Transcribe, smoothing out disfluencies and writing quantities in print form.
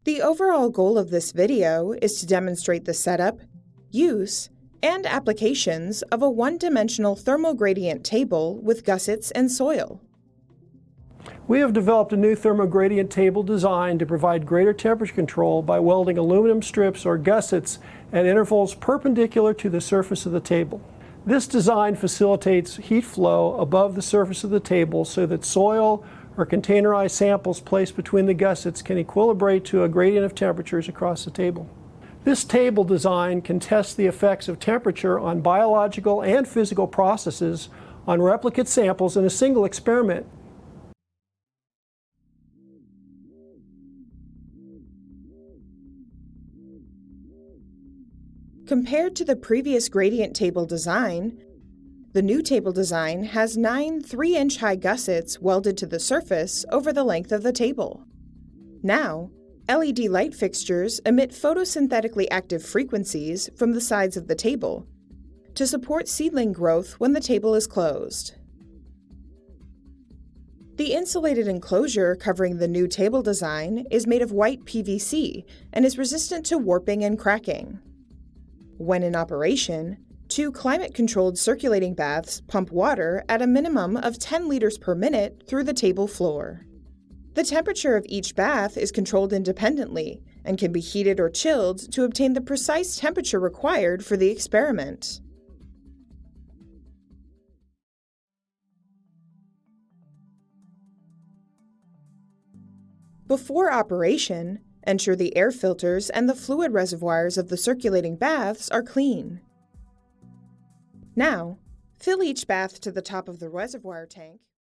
The overall goal of this video is to demonstrate the setup, use, and applications of a one-dimensional thermogradient table with gussets and soil. We have developed a new thermogradient table designed to provide greater temperature control by welding aluminum strips or gussets at intervals perpendicular to the surface of the table. This design facilitates heat flow above the surface of the table so that soil or containerized samples placed between the gussets can equilibrate to a gradient of temperatures across the table. This table design can test the effects of temperature on biological and physical processes on replicate samples in a single experiment. Compared to the previous gradient table design, the new table design has 9 3-inch high gussets welded to the surface over the length of the table. Now, LED light fixtures emit photosynthetically active frequencies from the sides of the table to support seedling growth when the table is closed. The insulated enclosure covering the new table design is made of white PVC and is resistant to warping and cracking. When in operation, 2 climate-controlled circulating baths pump water at a minimum of 10 liters per minute through the table floor. The temperature of each bath is controlled independently and can be heated or chilled to obtain the precise temperature required for the experiment. Before operation, ensure the air filters and the fluid reservoirs of the circulating baths are clean. Now, fill each bath to the top of the reservoir tank.